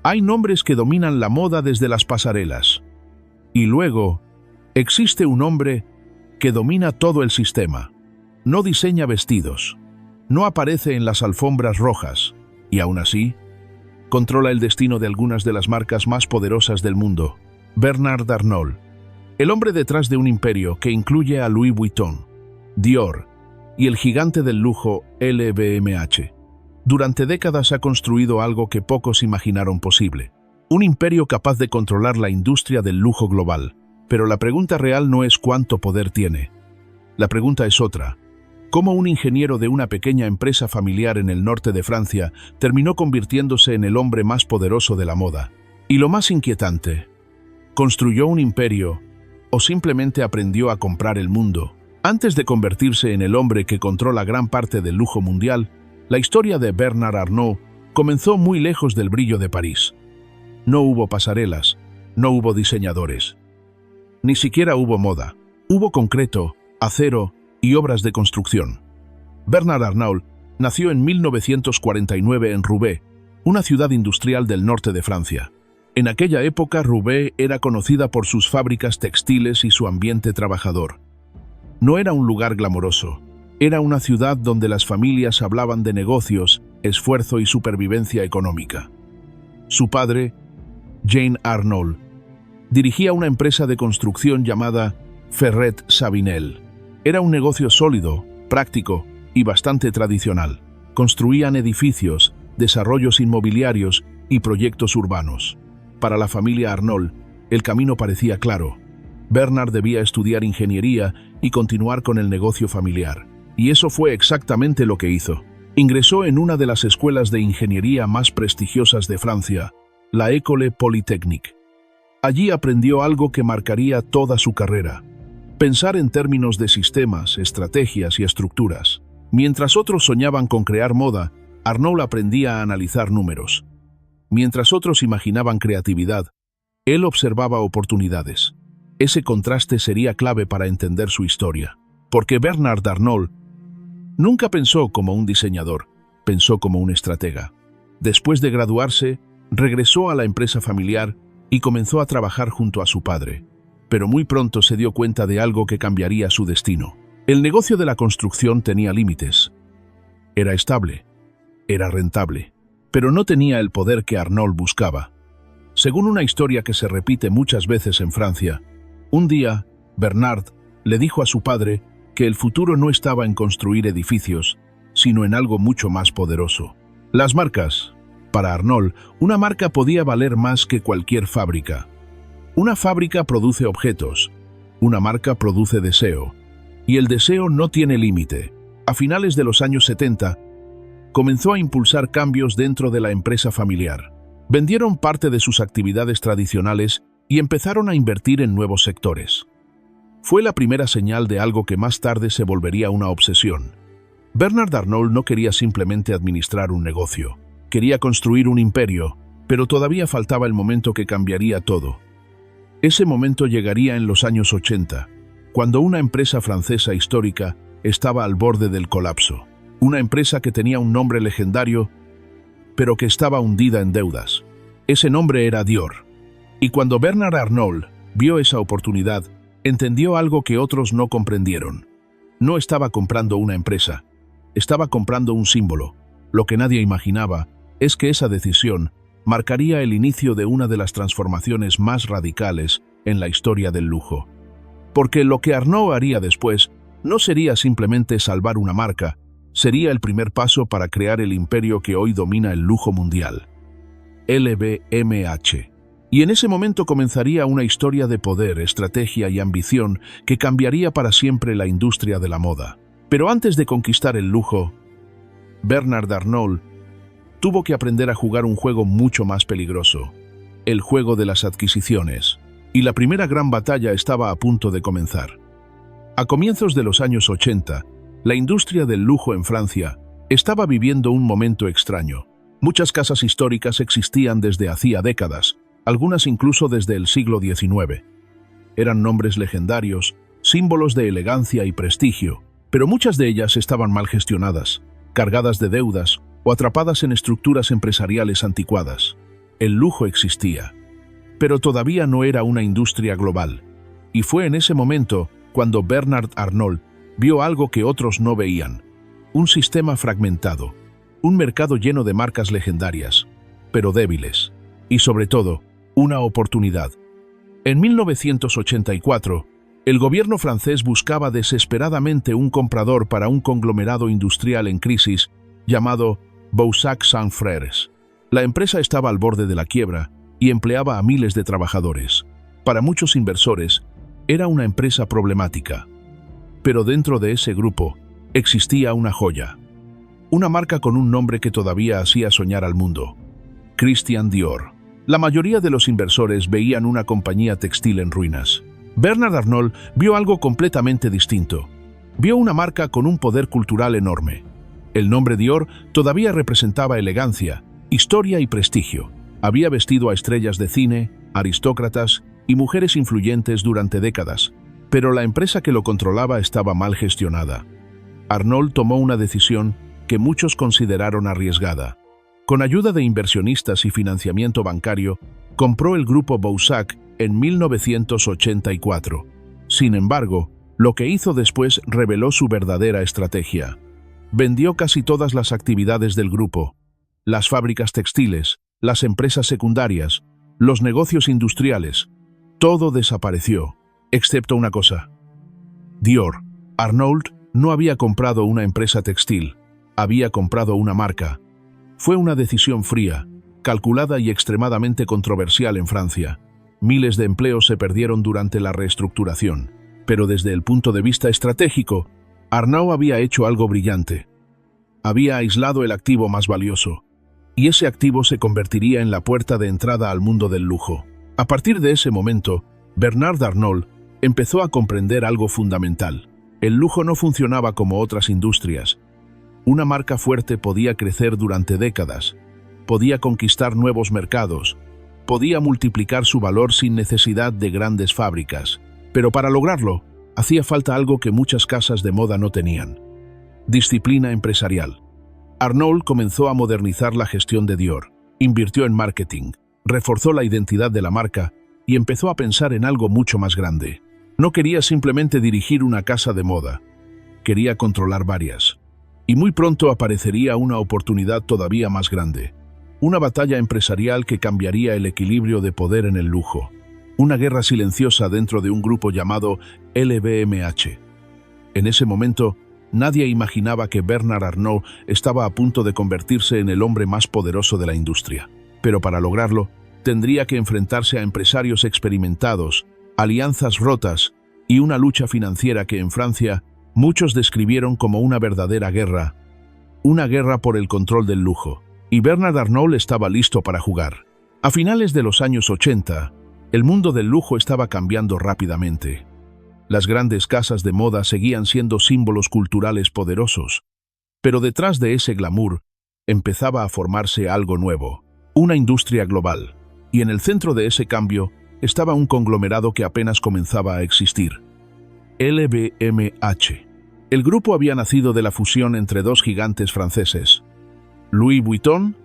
Hay nombres que dominan la moda desde las pasarelas. Y luego, existe un hombre que domina todo el sistema. No diseña vestidos, no aparece en las alfombras rojas, y aún así, controla el destino de algunas de las marcas más poderosas del mundo. Bernard Arnault, el hombre detrás de un imperio que incluye a Louis Vuitton, Dior y el gigante del lujo LVMH. Durante décadas ha construido algo que pocos imaginaron posible. Un imperio capaz de controlar la industria del lujo global. Pero la pregunta real no es cuánto poder tiene. La pregunta es otra. ¿Cómo un ingeniero de una pequeña empresa familiar en el norte de Francia terminó convirtiéndose en el hombre más poderoso de la moda? Y lo más inquietante, ¿construyó un imperio o simplemente aprendió a comprar el mundo? Antes de convertirse en el hombre que controla gran parte del lujo mundial, la historia de Bernard Arnault comenzó muy lejos del brillo de París. No hubo pasarelas, no hubo diseñadores. Ni siquiera hubo moda. Hubo concreto, acero y obras de construcción. Bernard Arnault nació en 1949 en Roubaix, una ciudad industrial del norte de Francia. En aquella época, Roubaix era conocida por sus fábricas textiles y su ambiente trabajador. No era un lugar glamoroso. Era una ciudad donde las familias hablaban de negocios, esfuerzo y supervivencia económica. Su padre, Jean Arnault, dirigía una empresa de construcción llamada Ferret Sabinel. Era un negocio sólido, práctico y bastante tradicional. Construían edificios, desarrollos inmobiliarios y proyectos urbanos. Para la familia Arnault, el camino parecía claro. Bernard debía estudiar ingeniería y continuar con el negocio familiar. Y eso fue exactamente lo que hizo. Ingresó en una de las escuelas de ingeniería más prestigiosas de Francia, la École Polytechnique. Allí aprendió algo que marcaría toda su carrera: pensar en términos de sistemas, estrategias y estructuras. Mientras otros soñaban con crear moda, Arnault aprendía a analizar números. Mientras otros imaginaban creatividad, él observaba oportunidades. Ese contraste sería clave para entender su historia. Porque Bernard Arnault nunca pensó como un diseñador, pensó como un estratega. Después de graduarse, regresó a la empresa familiar y comenzó a trabajar junto a su padre. Pero muy pronto se dio cuenta de algo que cambiaría su destino. El negocio de la construcción tenía límites. Era estable, era rentable, pero no tenía el poder que Arnault buscaba. Según una historia que se repite muchas veces en Francia, un día, Bernard le dijo a su padre que el futuro no estaba en construir edificios, sino en algo mucho más poderoso. Las marcas. Para Arnault, una marca podía valer más que cualquier fábrica. Una fábrica produce objetos, una marca produce deseo, y el deseo no tiene límite. A finales de los años 70, comenzó a impulsar cambios dentro de la empresa familiar. Vendieron parte de sus actividades tradicionales y empezaron a invertir en nuevos sectores. Fue la primera señal de algo que más tarde se volvería una obsesión. Bernard Arnault no quería simplemente administrar un negocio. Quería construir un imperio, pero todavía faltaba el momento que cambiaría todo. Ese momento llegaría en los años 80, cuando una empresa francesa histórica estaba al borde del colapso. Una empresa que tenía un nombre legendario, pero que estaba hundida en deudas. Ese nombre era Dior. Y cuando Bernard Arnault vio esa oportunidad, entendió algo que otros no comprendieron. No estaba comprando una empresa, estaba comprando un símbolo. Lo que nadie imaginaba es que esa decisión marcaría el inicio de una de las transformaciones más radicales en la historia del lujo. Porque lo que Arnault haría después no sería simplemente salvar una marca, sería el primer paso para crear el imperio que hoy domina el lujo mundial. LVMH. Y en ese momento comenzaría una historia de poder, estrategia y ambición que cambiaría para siempre la industria de la moda. Pero antes de conquistar el lujo, Bernard Arnault tuvo que aprender a jugar un juego mucho más peligroso, el juego de las adquisiciones. Y la primera gran batalla estaba a punto de comenzar. A comienzos de los años 80, la industria del lujo en Francia estaba viviendo un momento extraño. Muchas casas históricas existían desde hacía décadas, algunas incluso desde el siglo XIX. Eran nombres legendarios, símbolos de elegancia y prestigio, pero muchas de ellas estaban mal gestionadas, cargadas de deudas o atrapadas en estructuras empresariales anticuadas. El lujo existía, pero todavía no era una industria global. Y fue en ese momento cuando Bernard Arnault vio algo que otros no veían: un sistema fragmentado, un mercado lleno de marcas legendarias, pero débiles, y sobre todo, una oportunidad. En 1984, el gobierno francés buscaba desesperadamente un comprador para un conglomerado industrial en crisis llamado Boussac Saint Frères. La empresa estaba al borde de la quiebra y empleaba a miles de trabajadores. Para muchos inversores, era una empresa problemática. Pero dentro de ese grupo existía una joya. Una marca con un nombre que todavía hacía soñar al mundo: Christian Dior. La mayoría de los inversores veían una compañía textil en ruinas. Bernard Arnault vio algo completamente distinto. Vio una marca con un poder cultural enorme. El nombre Dior todavía representaba elegancia, historia y prestigio. Había vestido a estrellas de cine, aristócratas y mujeres influyentes durante décadas, pero la empresa que lo controlaba estaba mal gestionada. Arnault tomó una decisión que muchos consideraron arriesgada. Con ayuda de inversionistas y financiamiento bancario, compró el grupo Boussac en 1984. Sin embargo, lo que hizo después reveló su verdadera estrategia. Vendió casi todas las actividades del grupo: las fábricas textiles, las empresas secundarias, los negocios industriales. Todo desapareció, excepto una cosa: Dior. Arnault no había comprado una empresa textil, había comprado una marca. Fue una decisión fría, calculada y extremadamente controversial en Francia. Miles de empleos se perdieron durante la reestructuración, pero desde el punto de vista estratégico, Arnault había hecho algo brillante. Había aislado el activo más valioso, y ese activo se convertiría en la puerta de entrada al mundo del lujo. A partir de ese momento, Bernard Arnault empezó a comprender algo fundamental: el lujo no funcionaba como otras industrias. Una marca fuerte podía crecer durante décadas, podía conquistar nuevos mercados, podía multiplicar su valor sin necesidad de grandes fábricas. Pero para lograrlo, hacía falta algo que muchas casas de moda no tenían: disciplina empresarial. Arnault comenzó a modernizar la gestión de Dior, invirtió en marketing, reforzó la identidad de la marca y empezó a pensar en algo mucho más grande. No quería simplemente dirigir una casa de moda, quería controlar varias. Y muy pronto aparecería una oportunidad todavía más grande: una batalla empresarial que cambiaría el equilibrio de poder en el lujo. Una guerra silenciosa dentro de un grupo llamado LVMH. En ese momento, nadie imaginaba que Bernard Arnault estaba a punto de convertirse en el hombre más poderoso de la industria. Pero para lograrlo, tendría que enfrentarse a empresarios experimentados, alianzas rotas y una lucha financiera que en Francia muchos describieron como una verdadera guerra. Una guerra por el control del lujo. Y Bernard Arnault estaba listo para jugar. A finales de los años 80, el mundo del lujo estaba cambiando rápidamente. Las grandes casas de moda seguían siendo símbolos culturales poderosos, pero detrás de ese glamour empezaba a formarse algo nuevo: una industria global. Y en el centro de ese cambio estaba un conglomerado que apenas comenzaba a existir: LVMH. El grupo había nacido de la fusión entre dos gigantes franceses: Louis Vuitton,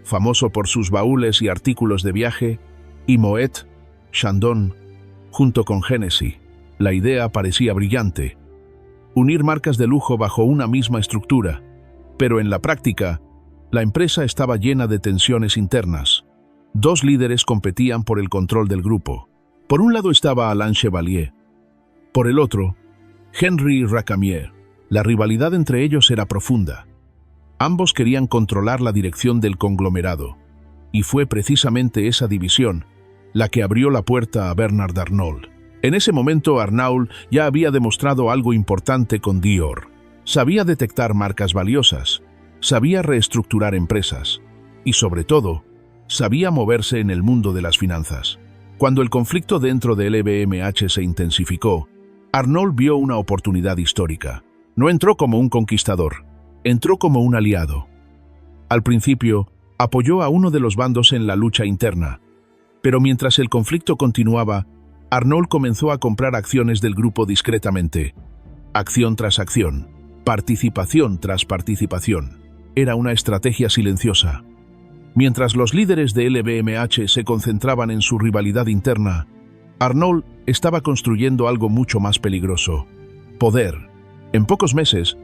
famoso por sus baúles y artículos de viaje, y Moet Chandon, junto con Hennessy. La idea parecía brillante: unir marcas de lujo bajo una misma estructura. Pero en la práctica, la empresa estaba llena de tensiones internas. Dos líderes competían por el control del grupo. Por un lado estaba Alain Chevalier, por el otro, Henri Racamier. La rivalidad entre ellos era profunda. Ambos querían controlar la dirección del conglomerado, y fue precisamente esa división la que abrió la puerta a Bernard Arnault. En ese momento, Arnault ya había demostrado algo importante con Dior. Sabía detectar marcas valiosas, sabía reestructurar empresas, y sobre todo, sabía moverse en el mundo de las finanzas. Cuando el conflicto dentro de LVMH se intensificó, Arnault vio una oportunidad histórica. No entró como un conquistador, entró como un aliado. Al principio, apoyó a uno de los bandos en la lucha interna, pero mientras el conflicto continuaba, Arnault comenzó a comprar acciones del grupo discretamente, acción tras acción, participación tras participación. Era una estrategia silenciosa. Mientras los líderes de LVMH se concentraban en su rivalidad interna, Arnault estaba construyendo algo mucho más peligroso: poder. En pocos meses,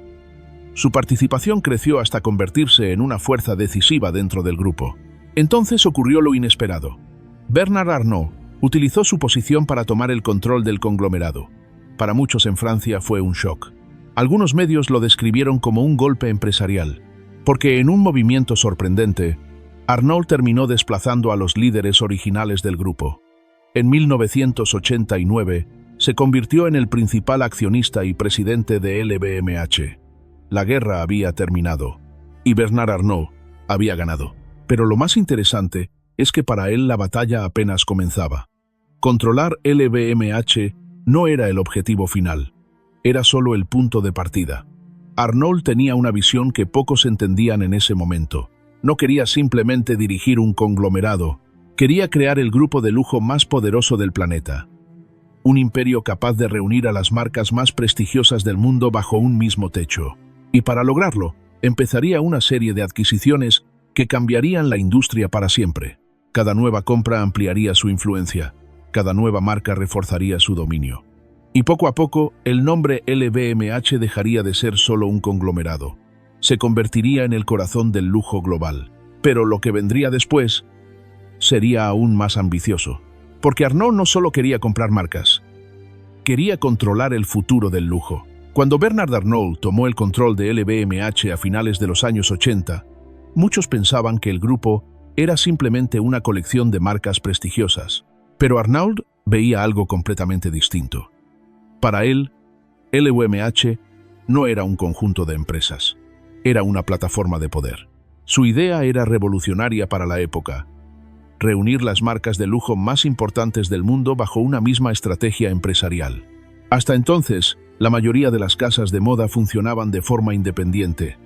su participación creció hasta convertirse en una fuerza decisiva dentro del grupo. Entonces ocurrió lo inesperado. Bernard Arnault utilizó su posición para tomar el control del conglomerado. Para muchos en Francia fue un shock. Algunos medios lo describieron como un golpe empresarial, porque en un movimiento sorprendente, Arnault terminó desplazando a los líderes originales del grupo. En 1989, se convirtió en el principal accionista y presidente de LVMH. La guerra había terminado, y Bernard Arnault había ganado. Pero lo más interesante es que para él la batalla apenas comenzaba. Controlar LVMH no era el objetivo final, era solo el punto de partida. Arnault tenía una visión que pocos entendían en ese momento. No quería simplemente dirigir un conglomerado, quería crear el grupo de lujo más poderoso del planeta. Un imperio capaz de reunir a las marcas más prestigiosas del mundo bajo un mismo techo. Y para lograrlo, empezaría una serie de adquisiciones que cambiarían la industria para siempre. Cada nueva compra ampliaría su influencia, cada nueva marca reforzaría su dominio. Y poco a poco, el nombre LVMH dejaría de ser solo un conglomerado. Se convertiría en el corazón del lujo global. Pero lo que vendría después sería aún más ambicioso. Porque Arnault no solo quería comprar marcas, quería controlar el futuro del lujo. Cuando Bernard Arnault tomó el control de LVMH a finales de los años 80, muchos pensaban que el grupo era simplemente una colección de marcas prestigiosas. Pero Arnault veía algo completamente distinto. Para él, LVMH no era un conjunto de empresas, era una plataforma de poder. Su idea era revolucionaria para la época: reunir las marcas de lujo más importantes del mundo bajo una misma estrategia empresarial. Hasta entonces, la mayoría de las casas de moda funcionaban de forma independiente.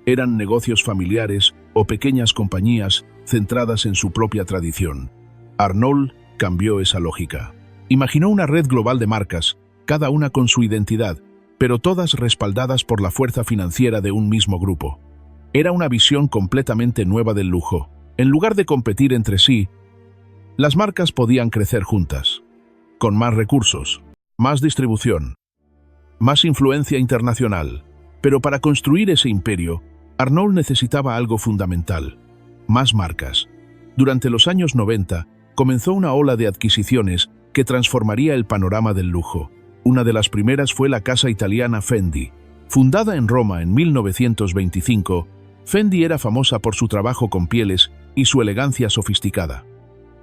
Eran negocios familiares o pequeñas compañías centradas en su propia tradición. Arnault cambió esa lógica. Imaginó una red global de marcas, cada una con su identidad, pero todas respaldadas por la fuerza financiera de un mismo grupo. Era una visión completamente nueva del lujo. En lugar de competir entre sí, las marcas podían crecer juntas, con más recursos, más distribución, más influencia internacional. Pero para construir ese imperio, Arnault necesitaba algo fundamental: más marcas. Durante los años 90, comenzó una ola de adquisiciones que transformaría el panorama del lujo. Una de las primeras fue la casa italiana Fendi. Fundada en Roma en 1925, Fendi era famosa por su trabajo con pieles y su elegancia sofisticada.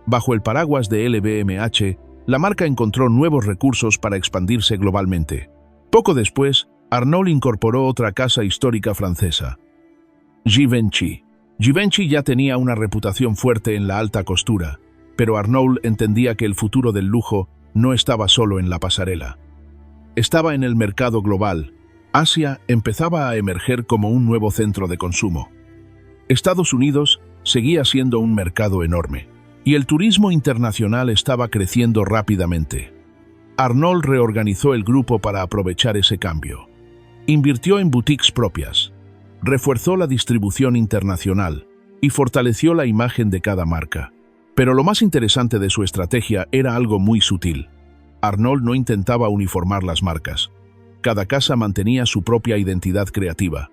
Bajo el paraguas de LVMH, la marca encontró nuevos recursos para expandirse globalmente. Poco después, Arnault incorporó otra casa histórica francesa, Givenchy. Givenchy ya tenía una reputación fuerte en la alta costura, pero Arnault entendía que el futuro del lujo no estaba solo en la pasarela. Estaba en el mercado global. Asia empezaba a emerger como un nuevo centro de consumo. Estados Unidos seguía siendo un mercado enorme, y el turismo internacional estaba creciendo rápidamente. Arnault reorganizó el grupo para aprovechar ese cambio. Invirtió en boutiques propias, refuerzó la distribución internacional y fortaleció la imagen de cada marca. Pero lo más interesante de su estrategia era algo muy sutil. Arnault no intentaba uniformar las marcas. Cada casa mantenía su propia identidad creativa.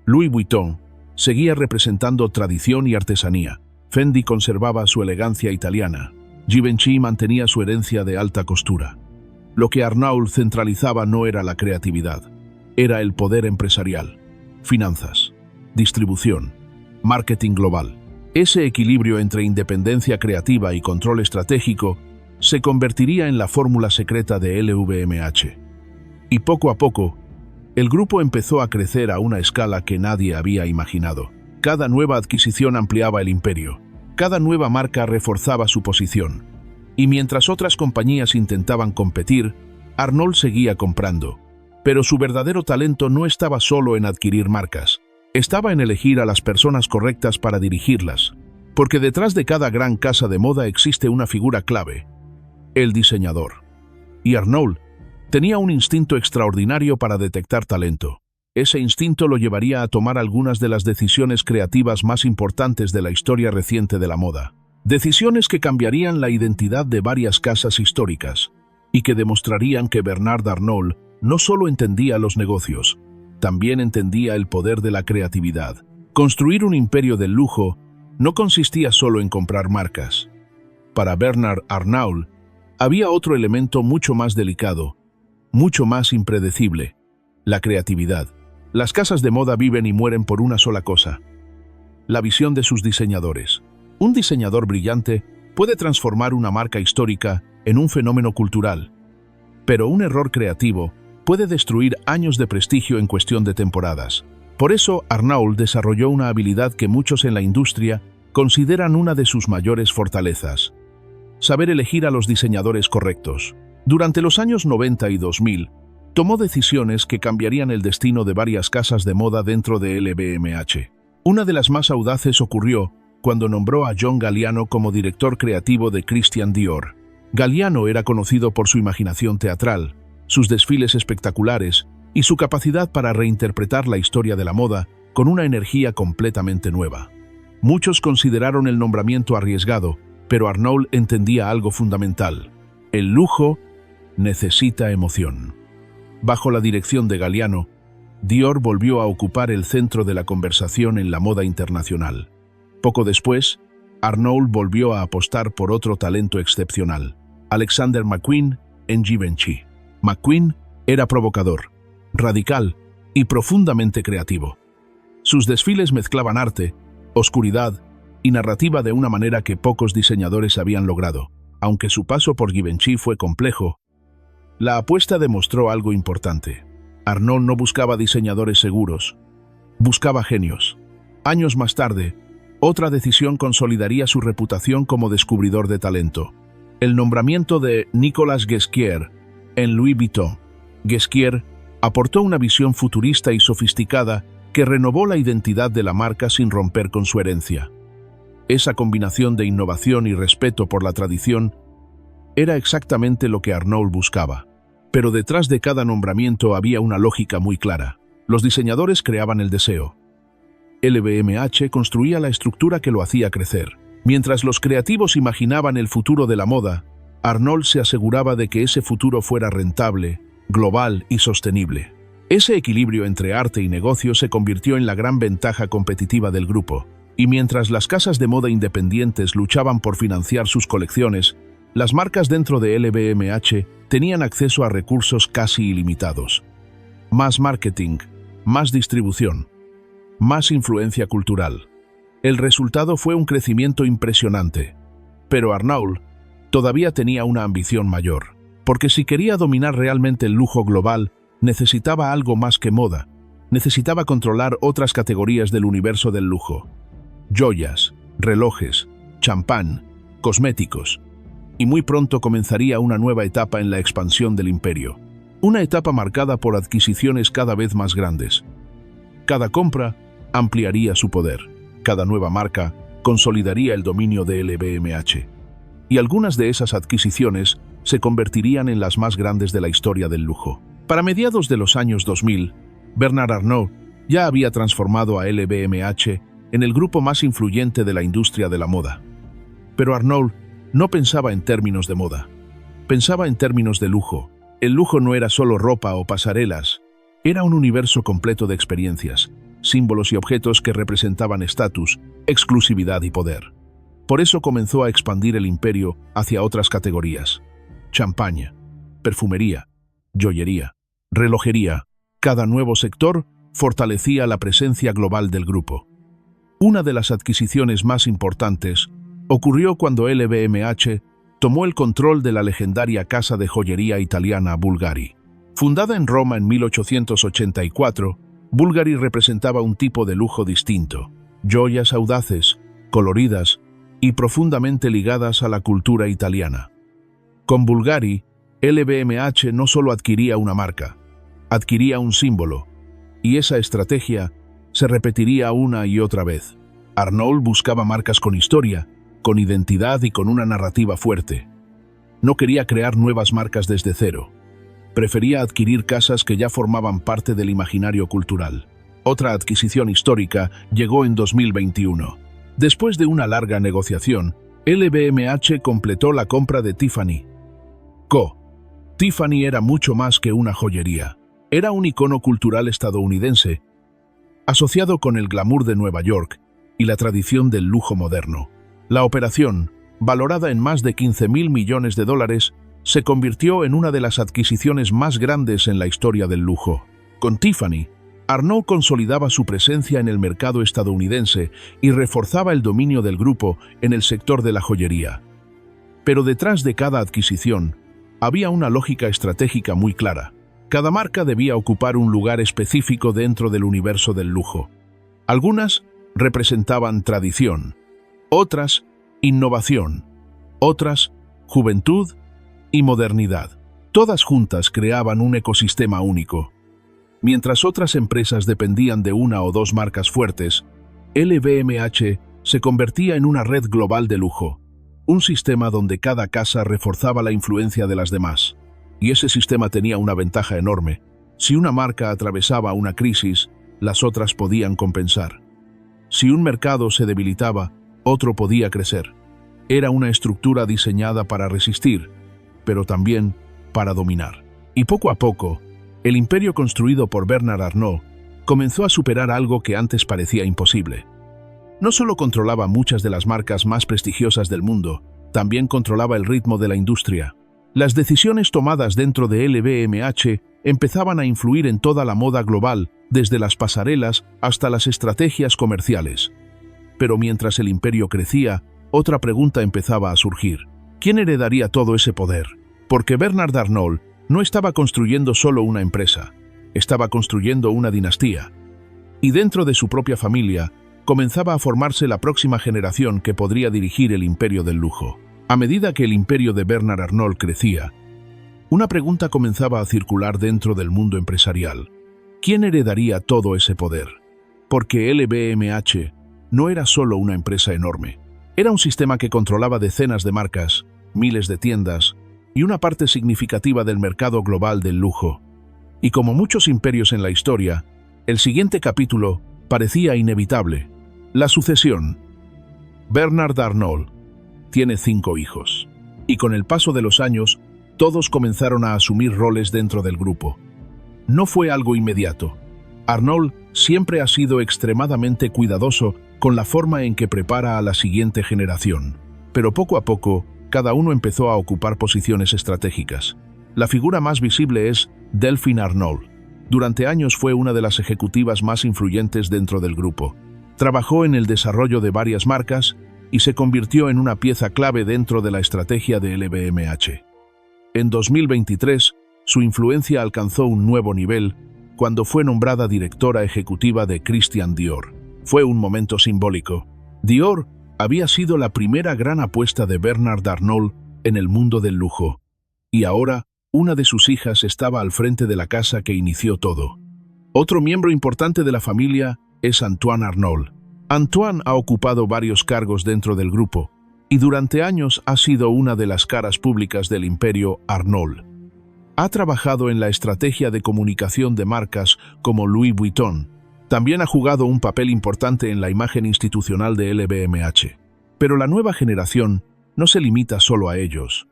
Louis Vuitton seguía representando tradición y artesanía. Fendi conservaba su elegancia italiana. Givenchy mantenía su herencia de alta costura. Lo que Arnault centralizaba no era la creatividad, era el poder empresarial, finanzas, distribución, marketing global. Ese equilibrio entre independencia creativa y control estratégico se convertiría en la fórmula secreta de LVMH. Y poco a poco, el grupo empezó a crecer a una escala que nadie había imaginado. Cada nueva adquisición ampliaba el imperio, cada nueva marca reforzaba su posición. Y mientras otras compañías intentaban competir, Arnault seguía comprando. Pero su verdadero talento no estaba solo en adquirir marcas, estaba en elegir a las personas correctas para dirigirlas. Porque detrás de cada gran casa de moda existe una figura clave: el diseñador. Y Arnault tenía un instinto extraordinario para detectar talento. Ese instinto lo llevaría a tomar algunas de las decisiones creativas más importantes de la historia reciente de la moda. Decisiones que cambiarían la identidad de varias casas históricas y que demostrarían que Bernard Arnault no solo entendía los negocios, también entendía el poder de la creatividad. Construir un imperio del lujo no consistía solo en comprar marcas. Para Bernard Arnault había otro elemento mucho más delicado, mucho más impredecible: la creatividad. Las casas de moda viven y mueren por una sola cosa: la visión de sus diseñadores. Un diseñador brillante puede transformar una marca histórica en un fenómeno cultural, pero un error creativo puede destruir años de prestigio en cuestión de temporadas. Por eso, Arnault desarrolló una habilidad que muchos en la industria consideran una de sus mayores fortalezas: saber elegir a los diseñadores correctos. Durante los años 90 y 2000, tomó decisiones que cambiarían el destino de varias casas de moda dentro de LVMH. Una de las más audaces ocurrió cuando nombró a John Galliano como director creativo de Christian Dior. Galliano era conocido por su imaginación teatral, sus desfiles espectaculares y su capacidad para reinterpretar la historia de la moda con una energía completamente nueva. Muchos consideraron el nombramiento arriesgado, pero Arnault entendía algo fundamental: el lujo necesita emoción. Bajo la dirección de Galliano, Dior volvió a ocupar el centro de la conversación en la moda internacional. Poco después, Arnault volvió a apostar por otro talento excepcional: Alexander McQueen en Givenchy. McQueen era provocador, radical y profundamente creativo. Sus desfiles mezclaban arte, oscuridad y narrativa de una manera que pocos diseñadores habían logrado. Aunque su paso por Givenchy fue complejo, la apuesta demostró algo importante: Arnault no buscaba diseñadores seguros, buscaba genios. Años más tarde, otra decisión consolidaría su reputación como descubridor de talento: el nombramiento de Nicolas Ghesquière en Louis Vuitton. Ghesquière aportó una visión futurista y sofisticada que renovó la identidad de la marca sin romper con su herencia. Esa combinación de innovación y respeto por la tradición era exactamente lo que Arnault buscaba. Pero detrás de cada nombramiento había una lógica muy clara: los diseñadores creaban el deseo. LVMH construía la estructura que lo hacía crecer. Mientras los creativos imaginaban el futuro de la moda, Arnault se aseguraba de que ese futuro fuera rentable, global y sostenible. Ese equilibrio entre arte y negocio se convirtió en la gran ventaja competitiva del grupo. Y mientras las casas de moda independientes luchaban por financiar sus colecciones, las marcas dentro de LVMH tenían acceso a recursos casi ilimitados: más marketing, más distribución, más influencia cultural. El resultado fue un crecimiento impresionante. Pero Arnault todavía tenía una ambición mayor, porque si quería dominar realmente el lujo global, necesitaba algo más que moda. Necesitaba controlar otras categorías del universo del lujo: joyas, relojes, champán, cosméticos. Y muy pronto comenzaría una nueva etapa en la expansión del imperio. Una etapa marcada por adquisiciones cada vez más grandes. Cada compra ampliaría su poder. Cada nueva marca consolidaría el dominio de LVMH. Y algunas de esas adquisiciones se convertirían en las más grandes de la historia del lujo. Para mediados de los años 2000, Bernard Arnault ya había transformado a LVMH en el grupo más influyente de la industria de la moda. Pero Arnault no pensaba en términos de moda, pensaba en términos de lujo. El lujo no era solo ropa o pasarelas, era un universo completo de experiencias, símbolos y objetos que representaban estatus, exclusividad y poder. Por eso comenzó a expandir el imperio hacia otras categorías: champaña, perfumería, joyería, relojería. Cada nuevo sector fortalecía la presencia global del grupo. Una de las adquisiciones más importantes ocurrió cuando LVMH tomó el control de la legendaria casa de joyería italiana Bulgari. Fundada en Roma en 1884, Bulgari representaba un tipo de lujo distinto: joyas audaces, coloridas y profundamente ligadas a la cultura italiana. Con Bulgari, LVMH no solo adquiría una marca, adquiría un símbolo, y esa estrategia se repetiría una y otra vez. Arnault buscaba marcas con historia, con identidad y con una narrativa fuerte. No quería crear nuevas marcas desde cero. Prefería adquirir casas que ya formaban parte del imaginario cultural. Otra adquisición histórica llegó en 2021. Después de una larga negociación, LVMH completó la compra de Tiffany Co. Tiffany era mucho más que una joyería. Era un icono cultural estadounidense, asociado con el glamour de Nueva York y la tradición del lujo moderno. La operación, valorada en más de $15.000 millones, se convirtió en una de las adquisiciones más grandes en la historia del lujo. Con Tiffany, Arnault consolidaba su presencia en el mercado estadounidense y reforzaba el dominio del grupo en el sector de la joyería. Pero detrás de cada adquisición, había una lógica estratégica muy clara. Cada marca debía ocupar un lugar específico dentro del universo del lujo. Algunas representaban tradición, otras innovación, otras juventud y modernidad. Todas juntas creaban un ecosistema único. Mientras otras empresas dependían de una o dos marcas fuertes, LVMH se convertía en una red global de lujo, un sistema donde cada casa reforzaba la influencia de las demás. Y ese sistema tenía una ventaja enorme. Si una marca atravesaba una crisis, las otras podían compensar. Si un mercado se debilitaba, otro podía crecer. Era una estructura diseñada para resistir, pero también para dominar. Y poco a poco, el imperio construido por Bernard Arnault comenzó a superar algo que antes parecía imposible. No solo controlaba muchas de las marcas más prestigiosas del mundo, también controlaba el ritmo de la industria. Las decisiones tomadas dentro de LVMH empezaban a influir en toda la moda global, desde las pasarelas hasta las estrategias comerciales. Pero mientras el imperio crecía, otra pregunta empezaba a surgir. ¿Quién heredaría todo ese poder? Porque Bernard Arnault no estaba construyendo solo una empresa, estaba construyendo una dinastía. Y dentro de su propia familia, comenzaba a formarse la próxima generación que podría dirigir el imperio del lujo. A medida que el imperio de Bernard Arnault crecía, una pregunta comenzaba a circular dentro del mundo empresarial. ¿Quién heredaría todo ese poder? Porque LVMH no era solo una empresa enorme. Era un sistema que controlaba decenas de marcas, miles de tiendas y una parte significativa del mercado global del lujo. Y como muchos imperios en la historia, el siguiente capítulo parecía inevitable. La sucesión. Bernard Arnault tiene 5 hijos. Y con el paso de los años, todos comenzaron a asumir roles dentro del grupo. No fue algo inmediato. Arnault siempre ha sido extremadamente cuidadoso con la forma en que prepara a la siguiente generación. Pero poco a poco, cada uno empezó a ocupar posiciones estratégicas. La figura más visible es Delphine Arnault. Durante años fue una de las ejecutivas más influyentes dentro del grupo. Trabajó en el desarrollo de varias marcas y se convirtió en una pieza clave dentro de la estrategia de LVMH. En 2023, su influencia alcanzó un nuevo nivel cuando fue nombrada directora ejecutiva de Christian Dior. Fue un momento simbólico. Dior había sido la primera gran apuesta de Bernard Arnault en el mundo del lujo, y ahora una de sus hijas estaba al frente de la casa que inició todo. Otro miembro importante de la familia es Antoine Arnault. Antoine ha ocupado varios cargos dentro del grupo, y durante años ha sido una de las caras públicas del imperio Arnault. Ha trabajado en la estrategia de comunicación de marcas como Louis Vuitton. También ha jugado un papel importante en la imagen institucional de LVMH. Pero la nueva generación no se limita solo a ellos.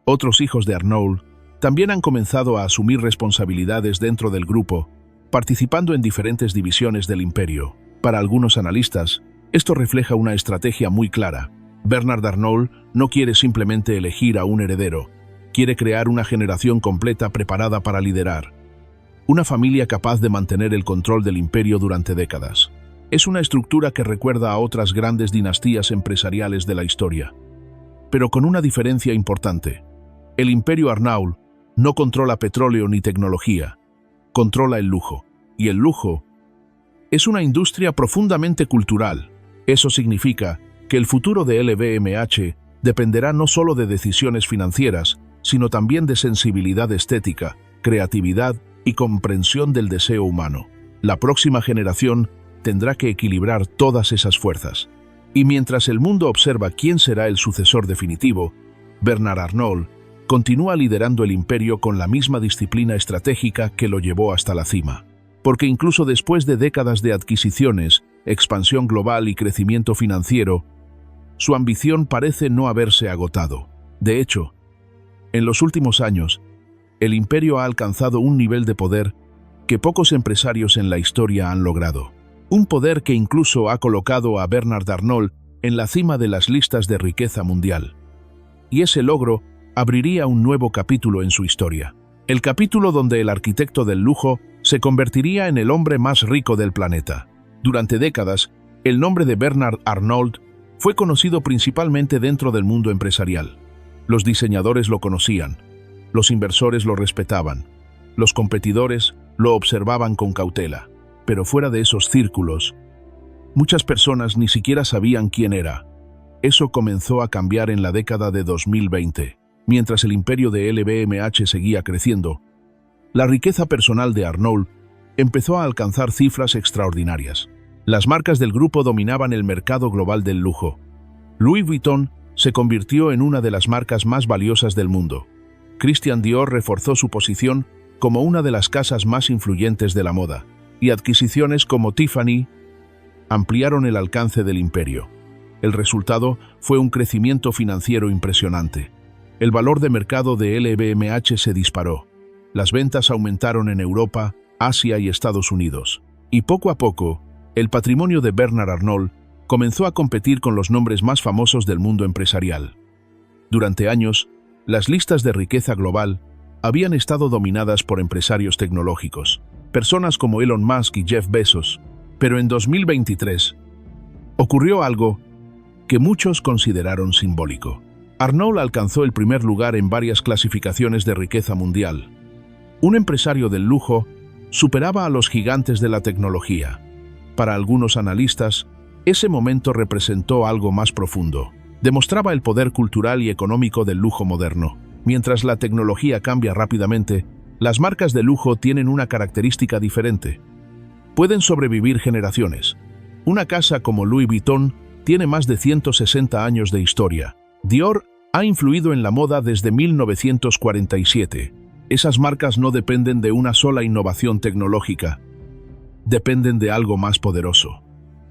Otros hijos de Arnault también han comenzado a asumir responsabilidades dentro del grupo, participando en diferentes divisiones del imperio. Para algunos analistas, esto refleja una estrategia muy clara. Bernard Arnault no quiere simplemente elegir a un heredero, quiere crear una generación completa preparada para liderar. Una familia capaz de mantener el control del imperio durante décadas. Es una estructura que recuerda a otras grandes dinastías empresariales de la historia. Pero con una diferencia importante. El imperio Arnault no controla petróleo ni tecnología, controla el lujo. Y el lujo es una industria profundamente cultural. Eso significa que el futuro de LVMH dependerá no solo de decisiones financieras, sino también de sensibilidad estética, creatividad y comprensión del deseo humano. La próxima generación tendrá que equilibrar todas esas fuerzas. Y mientras el mundo observa quién será el sucesor definitivo, Bernard Arnault continúa liderando el imperio con la misma disciplina estratégica que lo llevó hasta la cima. Porque incluso después de décadas de adquisiciones, expansión global y crecimiento financiero, su ambición parece no haberse agotado. De hecho, en los últimos años, el imperio ha alcanzado un nivel de poder que pocos empresarios en la historia han logrado. Un poder que incluso ha colocado a Bernard Arnault en la cima de las listas de riqueza mundial. Y ese logro abriría un nuevo capítulo en su historia. El capítulo donde el arquitecto del lujo se convertiría en el hombre más rico del planeta. Durante décadas, el nombre de Bernard Arnault fue conocido principalmente dentro del mundo empresarial. Los diseñadores lo conocían, los inversores lo respetaban, los competidores lo observaban con cautela. Pero fuera de esos círculos, muchas personas ni siquiera sabían quién era. Eso comenzó a cambiar en la década de 2020. Mientras el imperio de LVMH seguía creciendo, la riqueza personal de Arnault empezó a alcanzar cifras extraordinarias. Las marcas del grupo dominaban el mercado global del lujo. Louis Vuitton se convirtió en una de las marcas más valiosas del mundo. Christian Dior reforzó su posición como una de las casas más influyentes de la moda, y adquisiciones como Tiffany ampliaron el alcance del imperio. El resultado fue un crecimiento financiero impresionante. El valor de mercado de LVMH se disparó. Las ventas aumentaron en Europa, Asia y Estados Unidos. Y poco a poco, el patrimonio de Bernard Arnault comenzó a competir con los nombres más famosos del mundo empresarial. Durante años, las listas de riqueza global habían estado dominadas por empresarios tecnológicos, personas como Elon Musk y Jeff Bezos. Pero en 2023, ocurrió algo que muchos consideraron simbólico. Arnault alcanzó el primer lugar en varias clasificaciones de riqueza mundial. Un empresario del lujo superaba a los gigantes de la tecnología. Para algunos analistas, ese momento representó algo más profundo. Demostraba el poder cultural y económico del lujo moderno. Mientras la tecnología cambia rápidamente, las marcas de lujo tienen una característica diferente. Pueden sobrevivir generaciones. Una casa como Louis Vuitton tiene más de 160 años de historia. Dior ha influido en la moda desde 1947. Esas marcas no dependen de una sola innovación tecnológica. Dependen de algo más poderoso.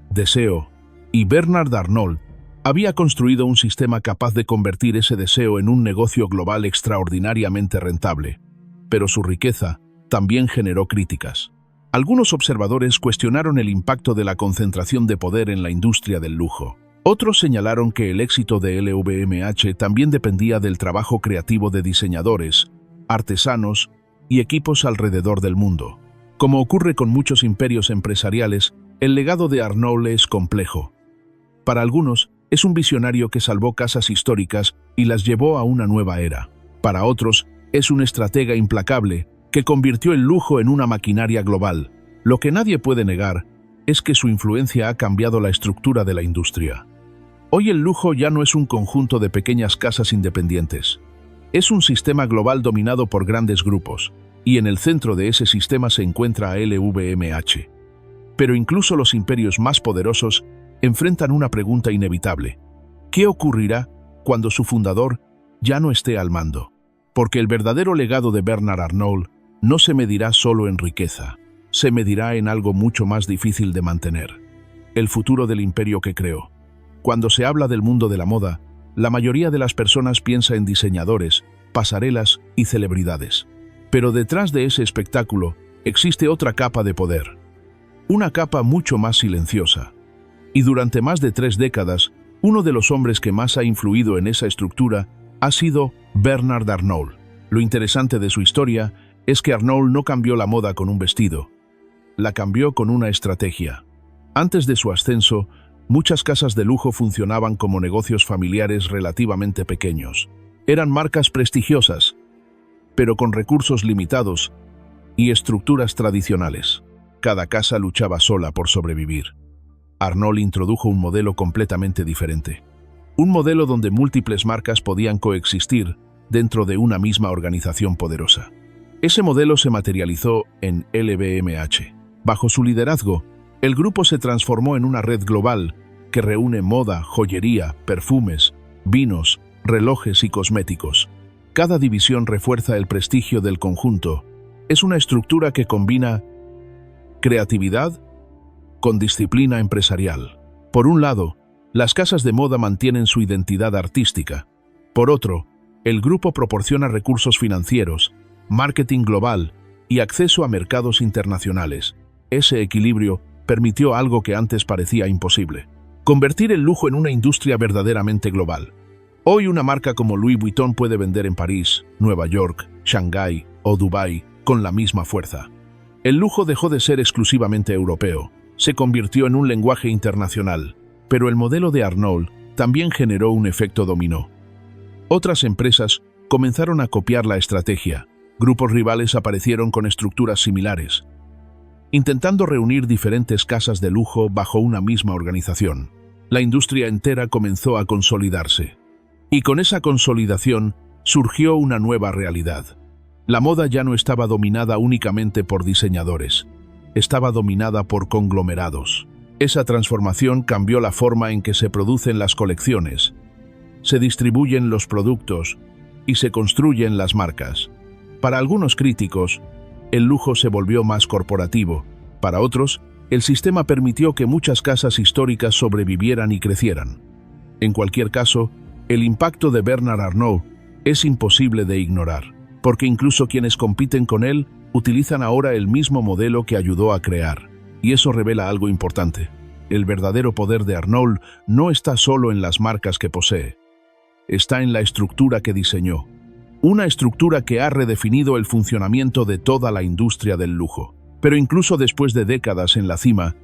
Deseo. Y Bernard Arnault había construido un sistema capaz de convertir ese deseo en un negocio global extraordinariamente rentable. Pero su riqueza también generó críticas. Algunos observadores cuestionaron el impacto de la concentración de poder en la industria del lujo. Otros señalaron que el éxito de LVMH también dependía del trabajo creativo de diseñadores, artesanos y equipos alrededor del mundo. Como ocurre con muchos imperios empresariales, el legado de Arnault es complejo. Para algunos, es un visionario que salvó casas históricas y las llevó a una nueva era. Para otros, es un estratega implacable que convirtió el lujo en una maquinaria global. Lo que nadie puede negar es que su influencia ha cambiado la estructura de la industria. Hoy el lujo ya no es un conjunto de pequeñas casas independientes. Es un sistema global dominado por grandes grupos, y en el centro de ese sistema se encuentra LVMH. Pero incluso los imperios más poderosos enfrentan una pregunta inevitable. ¿Qué ocurrirá cuando su fundador ya no esté al mando? Porque el verdadero legado de Bernard Arnault no se medirá solo en riqueza, se medirá en algo mucho más difícil de mantener: el futuro del imperio que creó. Cuando se habla del mundo de la moda, la mayoría de las personas piensa en diseñadores, pasarelas y celebridades. Pero detrás de ese espectáculo existe otra capa de poder. Una capa mucho más silenciosa. Y durante más de 3 décadas, uno de los hombres que más ha influido en esa estructura ha sido Bernard Arnault. Lo interesante de su historia es que Arnault no cambió la moda con un vestido. La cambió con una estrategia. Antes de su ascenso, muchas casas de lujo funcionaban como negocios familiares relativamente pequeños. Eran marcas prestigiosas, pero con recursos limitados y estructuras tradicionales. Cada casa luchaba sola por sobrevivir. Arnault introdujo un modelo completamente diferente. Un modelo donde múltiples marcas podían coexistir dentro de una misma organización poderosa. Ese modelo se materializó en LVMH. Bajo su liderazgo, el grupo se transformó en una red global que reúne moda, joyería, perfumes, vinos, relojes y cosméticos. Cada división refuerza el prestigio del conjunto. Es una estructura que combina creatividad con disciplina empresarial. Por un lado, las casas de moda mantienen su identidad artística. Por otro, el grupo proporciona recursos financieros, marketing global y acceso a mercados internacionales. Ese equilibrio permitió algo que antes parecía imposible: convertir el lujo en una industria verdaderamente global. Hoy una marca como Louis Vuitton puede vender en París, Nueva York, Shanghái o Dubái con la misma fuerza. El lujo dejó de ser exclusivamente europeo, se convirtió en un lenguaje internacional, pero el modelo de Arnault también generó un efecto dominó. Otras empresas comenzaron a copiar la estrategia. Grupos rivales aparecieron con estructuras similares, intentando reunir diferentes casas de lujo bajo una misma organización. La industria entera comenzó a consolidarse. Y con esa consolidación surgió una nueva realidad. La moda ya no estaba dominada únicamente por diseñadores, estaba dominada por conglomerados. Esa transformación cambió la forma en que se producen las colecciones, se distribuyen los productos y se construyen las marcas. Para algunos críticos, el lujo se volvió más corporativo. Para otros, el sistema permitió que muchas casas históricas sobrevivieran y crecieran. En cualquier caso, el impacto de Bernard Arnault es imposible de ignorar, porque incluso quienes compiten con él utilizan ahora el mismo modelo que ayudó a crear. Y eso revela algo importante: el verdadero poder de Arnault no está solo en las marcas que posee, está en la estructura que diseñó. Una estructura que ha redefinido el funcionamiento de toda la industria del lujo. Pero incluso después de décadas en la cima,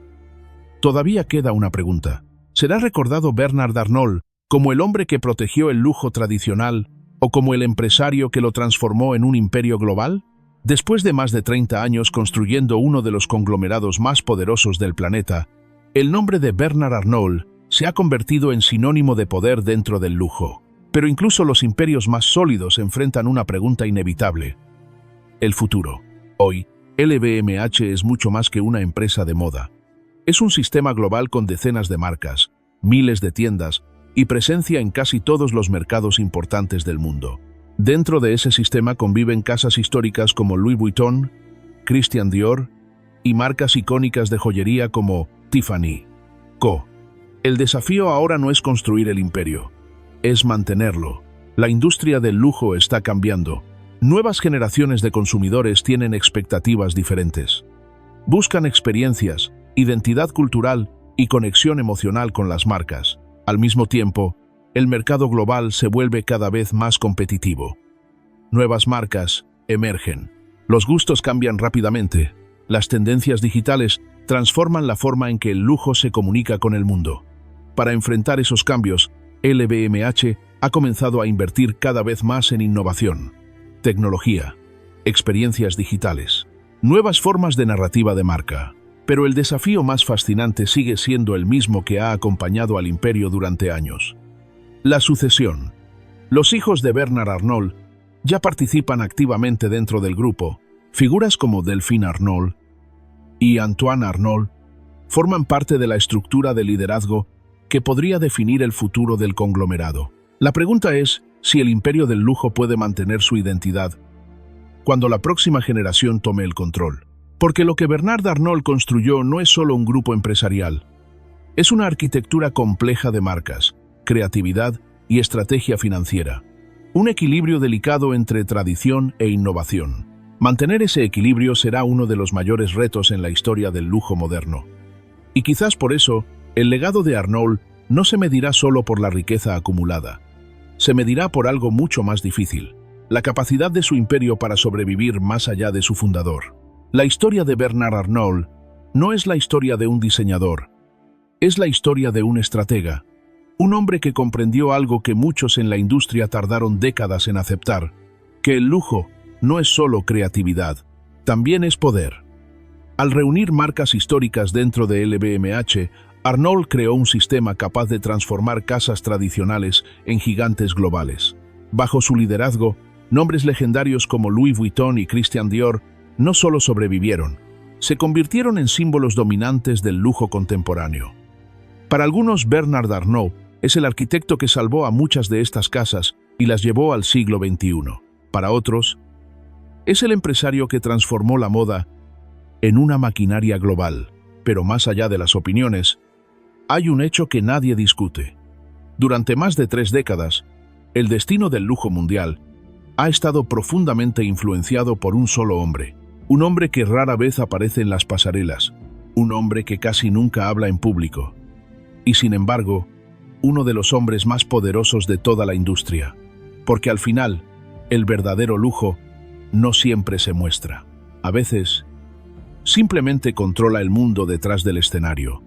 todavía queda una pregunta. ¿Será recordado Bernard Arnault como el hombre que protegió el lujo tradicional o como el empresario que lo transformó en un imperio global? Después de más de 30 años construyendo uno de los conglomerados más poderosos del planeta, el nombre de Bernard Arnault se ha convertido en sinónimo de poder dentro del lujo. Pero incluso los imperios más sólidos enfrentan una pregunta inevitable: el futuro. Hoy, LVMH es mucho más que una empresa de moda. Es un sistema global con decenas de marcas, miles de tiendas y presencia en casi todos los mercados importantes del mundo. Dentro de ese sistema conviven casas históricas como Louis Vuitton, Christian Dior y marcas icónicas de joyería como Tiffany Co. El desafío ahora no es construir el imperio, es mantenerlo. La industria del lujo está cambiando. Nuevas generaciones de consumidores tienen expectativas diferentes. Buscan experiencias, identidad cultural y conexión emocional con las marcas. Al mismo tiempo, el mercado global se vuelve cada vez más competitivo. Nuevas marcas emergen. Los gustos cambian rápidamente. Las tendencias digitales transforman la forma en que el lujo se comunica con el mundo. Para enfrentar esos cambios, LVMH ha comenzado a invertir cada vez más en innovación, tecnología, experiencias digitales, nuevas formas de narrativa de marca. Pero el desafío más fascinante sigue siendo el mismo que ha acompañado al imperio durante años: la sucesión. Los hijos de Bernard Arnault ya participan activamente dentro del grupo. Figuras como Delphine Arnault y Antoine Arnault forman parte de la estructura de liderazgo que podría definir el futuro del conglomerado. La pregunta es si el imperio del lujo puede mantener su identidad cuando la próxima generación tome el control. Porque lo que Bernard Arnault construyó no es solo un grupo empresarial, es una arquitectura compleja de marcas, creatividad y estrategia financiera. Un equilibrio delicado entre tradición e innovación. Mantener ese equilibrio será uno de los mayores retos en la historia del lujo moderno. Y quizás por eso, el legado de Arnault no se medirá solo por la riqueza acumulada. Se medirá por algo mucho más difícil: la capacidad de su imperio para sobrevivir más allá de su fundador. La historia de Bernard Arnault no es la historia de un diseñador, es la historia de un estratega, un hombre que comprendió algo que muchos en la industria tardaron décadas en aceptar: que el lujo no es solo creatividad, también es poder. Al reunir marcas históricas dentro de LVMH, Arnault creó un sistema capaz de transformar casas tradicionales en gigantes globales. Bajo su liderazgo, nombres legendarios como Louis Vuitton y Christian Dior no solo sobrevivieron, se convirtieron en símbolos dominantes del lujo contemporáneo. Para algunos, Bernard Arnault es el arquitecto que salvó a muchas de estas casas y las llevó al siglo XXI. Para otros, es el empresario que transformó la moda en una maquinaria global. Pero más allá de las opiniones, hay un hecho que nadie discute. Durante más de 3 décadas, el destino del lujo mundial ha estado profundamente influenciado por un solo hombre. Un hombre que rara vez aparece en las pasarelas, un hombre que casi nunca habla en público. Y sin embargo, uno de los hombres más poderosos de toda la industria. Porque al final, el verdadero lujo no siempre se muestra. A veces, simplemente controla el mundo detrás del escenario.